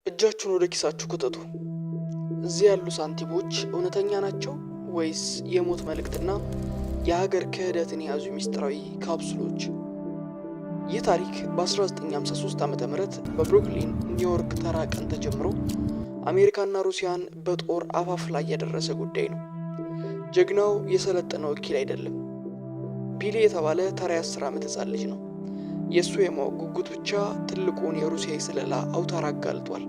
እጃችሁን ወደ ኪሳችሁ ከተቱ። እዚህ ያሉ ሳንቲሞች እውነተኛ ናቸው ወይስ የሞት መልእክትና የሀገር ክህደትን የያዙ ሚስጥራዊ ካፕሱሎች? ይህ ታሪክ በ1953 ዓ.ም በብሩክሊን ኒውዮርክ ተራ ቀን ተጀምሮ አሜሪካና ሩሲያን በጦር አፋፍ ላይ ያደረሰ ጉዳይ ነው። ጀግናው የሰለጠነ ወኪል አይደለም። ቢሊ የተባለ ተራ 10 ዓመት ሕፃን ልጅ ነው። የእሱ የማወቅ ጉጉት ብቻ ትልቁን የሩሲያ የስለላ አውታር አጋልጧል።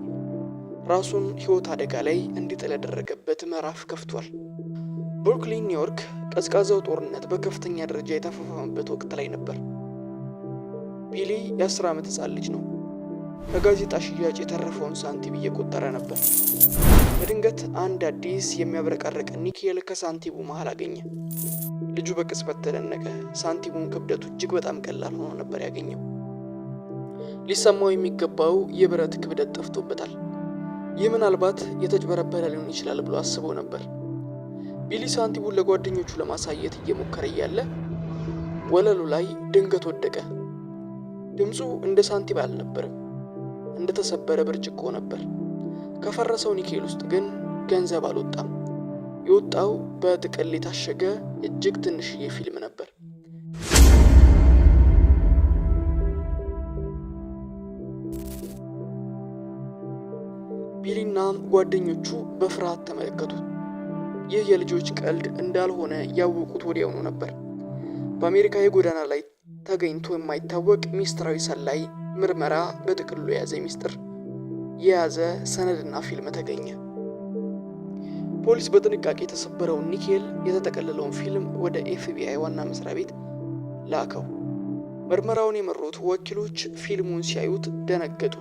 ራሱን ሕይወት አደጋ ላይ እንዲጥል ያደረገበት ምዕራፍ ከፍቷል። ብሩክሊን ኒውዮርክ ቀዝቃዛው ጦርነት በከፍተኛ ደረጃ የተፋፋመበት ወቅት ላይ ነበር። ቢሊ የ10 ዓመት ሕፃን ልጅ ነው። ከጋዜጣ ሽያጭ የተረፈውን ሳንቲም እየቆጠረ ነበር። በድንገት አንድ አዲስ የሚያብረቀርቅ ኒኬል ከሳንቲሙ መሃል አገኘ። ልጁ በቅጽበት ተደነቀ። ሳንቲሙን ክብደቱ እጅግ በጣም ቀላል ሆኖ ነበር ያገኘው። ሊሰማው የሚገባው የብረት ክብደት ጠፍቶበታል። ይህ ምናልባት የተጭበረበረ ሊሆን ይችላል ብሎ አስቦ ነበር። ቢሊ ሳንቲሙን ለጓደኞቹ ለማሳየት እየሞከረ እያለ ወለሉ ላይ ድንገት ወደቀ። ድምፁ እንደ ሳንቲም አልነበረም፣ እንደ ተሰበረ ብርጭቆ ነበር። ከፈረሰው ኒኬል ውስጥ ግን ገንዘብ አልወጣም። የወጣው በጥቅል የታሸገ እጅግ ትንሽዬ ፊልም ነበር። ቢሊና ጓደኞቹ በፍርሃት ተመለከቱት። ይህ የልጆች ቀልድ እንዳልሆነ ያወቁት ወዲያውኑ ነበር። በአሜሪካ የጎዳና ላይ ተገኝቶ የማይታወቅ ሚስጥራዊ ሰላይ ምርመራ በጥቅሉ የያዘ ሚስጥር የያዘ ሰነድና ፊልም ተገኘ። ፖሊስ በጥንቃቄ የተሰበረውን ኒኬል የተጠቀለለውን ፊልም ወደ ኤፍቢአይ ዋና መስሪያ ቤት ላከው። ምርመራውን የመሩት ወኪሎች ፊልሙን ሲያዩት ደነገጡ።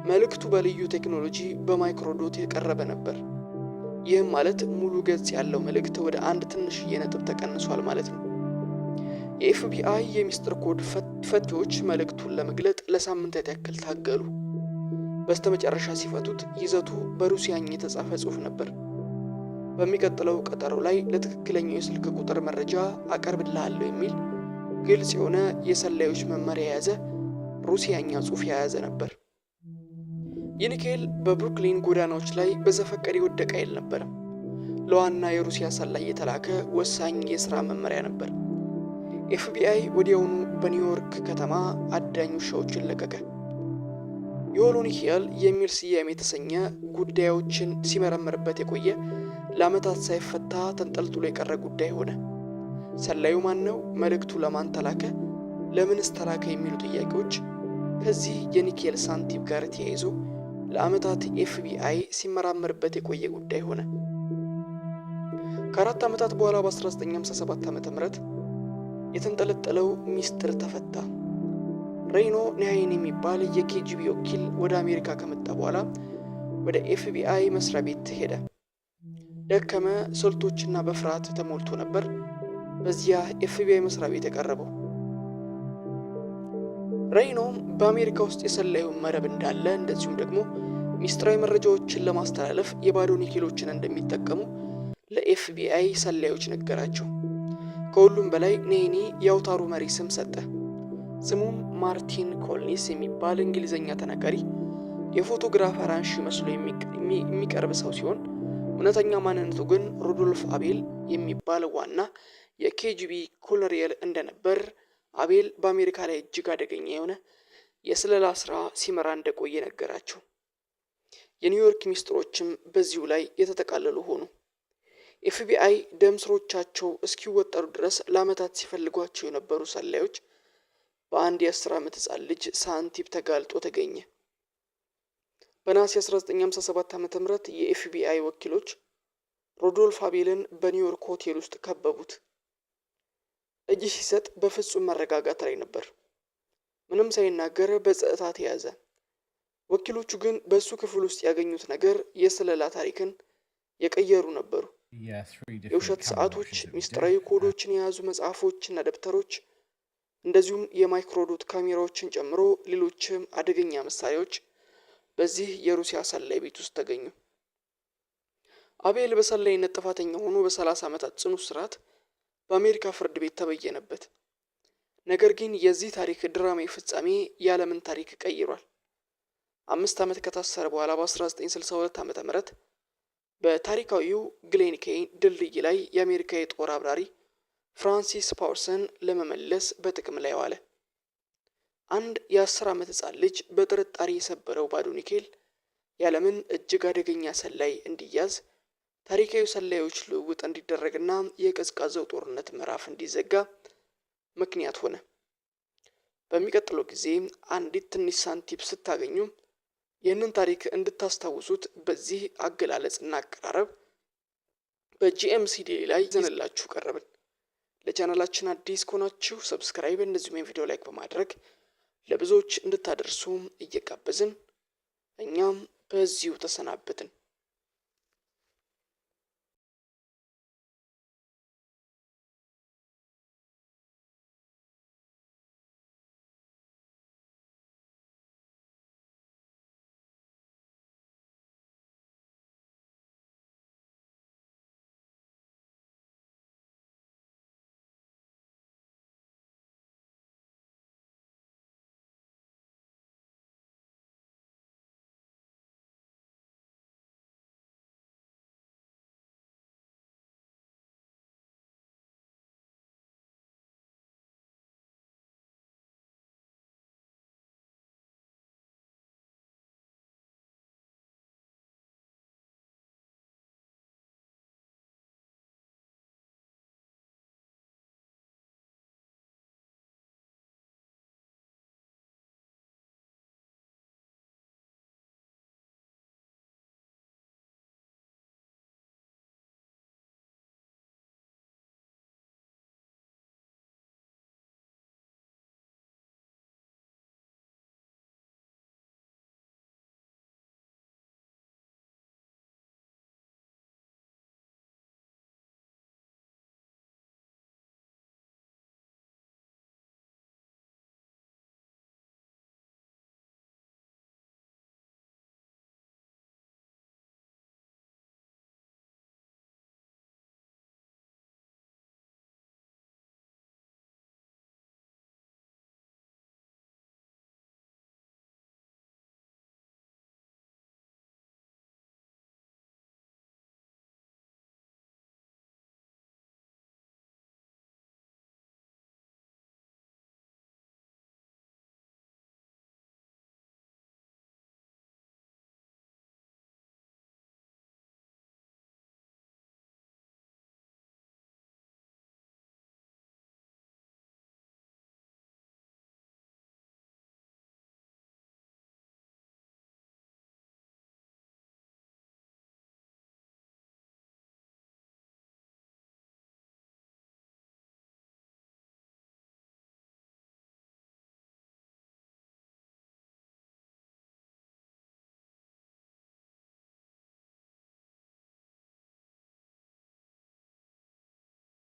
መልእክቱ በልዩ ቴክኖሎጂ በማይክሮዶት የቀረበ ነበር። ይህም ማለት ሙሉ ገጽ ያለው መልእክት ወደ አንድ ትንሽዬ ነጥብ ተቀንሷል ማለት ነው። የኤፍቢአይ የሚስጥር ኮድ ፈቲዎች መልእክቱን ለመግለጥ ለሳምንታት ያክል ታገሉ። በስተመጨረሻ ሲፈቱት ይዘቱ በሩሲያኛ የተጻፈ ጽሑፍ ነበር። በሚቀጥለው ቀጠሮ ላይ ለትክክለኛው የስልክ ቁጥር መረጃ አቀርብልሃለሁ የሚል ግልጽ የሆነ የሰላዮች መመሪያ የያዘ ሩሲያኛ ጽሑፍ የያዘ ነበር። ይህ ኒኬል በብሩክሊን ጎዳናዎች ላይ በዘፈቀደ የወደቀ አልነበረም። ለዋና የሩሲያ ሰላይ የተላከ ወሳኝ የሥራ መመሪያ ነበር። ኤፍቢአይ ወዲያውኑ በኒውዮርክ ከተማ አዳኝ ውሻዎችን ለቀቀ። የሆሎ ኒኬል የሚል ስያሜ የተሰኘ ጉዳዮችን ሲመረምርበት የቆየ ለዓመታት ሳይፈታ ተንጠልጥሎ የቀረ ጉዳይ ሆነ። ሰላዩ ማን ነው? መልእክቱ ለማን ተላከ? ለምንስ ተላከ? የሚሉ ጥያቄዎች ከዚህ የኒኬል ሳንቲም ጋር ተያይዞ ለዓመታት ኤፍቢአይ ሲመራመርበት የቆየ ጉዳይ ሆነ። ከ4 ዓመታት በኋላ በ1957 ዓ.ም የተንጠለጠለው ሚስጥር ተፈታ። ሬይኖ ኒያይን የሚባል የኬጂቢ ወኪል ወደ አሜሪካ ከመጣ በኋላ ወደ ኤፍቢአይ መስሪያ ቤት ሄደ። ደከመ፣ ስልቶችና በፍርሃት ተሞልቶ ነበር በዚያ ኤፍቢአይ መስሪያ ቤት የቀረበው። ሬይኖም በአሜሪካ ውስጥ የሰላዩ መረብ እንዳለ እንደዚሁም ደግሞ ሚስጥራዊ መረጃዎችን ለማስተላለፍ የባዶ ኒኬሎችን እንደሚጠቀሙ ለኤፍቢአይ ሰላዮች ነገራቸው። ከሁሉም በላይ ኔኒ የአውታሩ መሪ ስም ሰጠ። ስሙም ማርቲን ኮልኒስ የሚባል እንግሊዘኛ ተናጋሪ የፎቶግራፈር አንሺ መስሎ የሚቀርብ ሰው ሲሆን እውነተኛ ማንነቱ ግን ሩዶልፍ አቤል የሚባል ዋና የኬጂቢ ኮሎኔል እንደነበር፣ አቤል በአሜሪካ ላይ እጅግ አደገኛ የሆነ የስለላ ስራ ሲመራ እንደቆየ ነገራቸው። የኒውዮርክ ሚስጥሮችም በዚሁ ላይ የተጠቃለሉ ሆኑ። ኤፍቢአይ ደም ስሮቻቸው እስኪወጠሩ ድረስ ለዓመታት ሲፈልጓቸው የነበሩ ሰላዮች በአንድ የ10 ዓመት ሕፃን ልጅ ሳንቲም ተጋልጦ ተገኘ። በነሐሴ 1957 ዓ.ም የኤፍቢአይ ወኪሎች ሩዶልፍ አቤልን በኒውዮርክ ሆቴል ውስጥ ከበቡት። እጅ ሲሰጥ በፍጹም መረጋጋት ላይ ነበር። ምንም ሳይናገር በጸጥታ ተያዘ። ወኪሎቹ ግን በሱ ክፍል ውስጥ ያገኙት ነገር የስለላ ታሪክን የቀየሩ ነበሩ። የውሸት ሰዓቶች፣ ሚስጥራዊ ኮዶችን የያዙ መጽሐፎችና ደብተሮች፣ እንደዚሁም የማይክሮዶት ካሜራዎችን ጨምሮ ሌሎችም አደገኛ መሳሪያዎች በዚህ የሩሲያ ሰላይ ቤት ውስጥ ተገኙ። አቤል በሰላይነት ጥፋተኛ ሆኖ በ30 ዓመታት ጽኑ እስራት በአሜሪካ ፍርድ ቤት ተበየነበት። ነገር ግን የዚህ ታሪክ ድራማዊ ፍጻሜ የዓለምን ታሪክ ቀይሯል። 5 ዓመት ከታሰረ በኋላ በ1962 ዓ.ም በታሪካዊው ግሌን ኬይ ድልድይ ላይ የአሜሪካ የጦር አብራሪ ፍራንሲስ ፓውሰን ለመመለስ በጥቅም ላይ ዋለ። አንድ የ10 ዓመት ህፃን ልጅ በጥርጣሬ የሰበረው ባዶ ኒኬል የዓለምን እጅግ አደገኛ ሰላይ እንዲያዝ፣ ታሪካዊ ሰላዮች ልውውጥ እንዲደረግና የቀዝቃዛው ጦርነት ምዕራፍ እንዲዘጋ ምክንያት ሆነ። በሚቀጥለው ጊዜ አንዲት ትንሽ ሳንቲም ስታገኙ ይህንን ታሪክ እንድታስታውሱት በዚህ አገላለጽና አቀራረብ በጂኤምሲዲ ላይ ይዘንላችሁ ቀረብን። ለቻናላችን አዲስ ከሆናችሁ ሰብስክራይብ፣ እንደዚሁም ቪዲዮ ላይክ በማድረግ ለብዙዎች እንድታደርሱ እየጋበዝን እኛም በዚሁ ተሰናበትን።